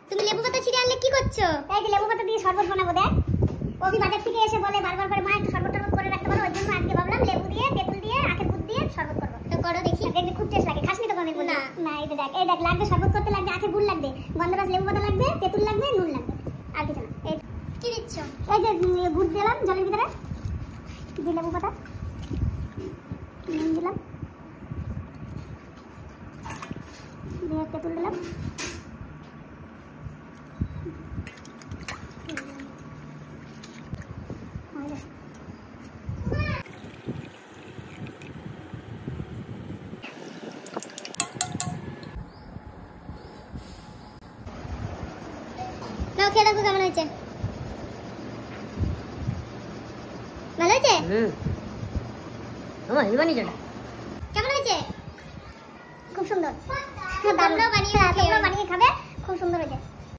তুমি লেবু পাতা ছিঁড়ে আনলে কি করছো? এই যে লেবু পাতা দিয়ে শরবত বানাবো। দেখ ওবি বাজার থেকে এসে বলে বারবার করে মা একটু শরবত টরবত করে রাখতে পারো, ওই জন্য আজকে ভাবলাম লেবু দিয়ে তেঁতুল দিয়ে আখের গুড় দিয়ে শরবত করবো। তো করো দেখি। দেখবি খুব টেস্ট লাগে। খাসনি তো কোনোদিন? না। না এই দেখ, এই দেখ লাগবে শরবত করতে লাগবে আখের গুড় লাগবে, গন্ধরাজ লেবু পাতা লাগবে, তেঁতুল লাগবে, নুন লাগবে, আর কিছু না। এই কি দিচ্ছ? এই যে গুড় দিলাম জলের ভিতরে, দিয়ে লেবু পাতা, নুন দিলাম, দিয়ে তেঁতুল দিলাম, নাও খেয়ে দেখো কেমন হয়েছে। ভালো হয়েছে? আমার হেলবানি যেটা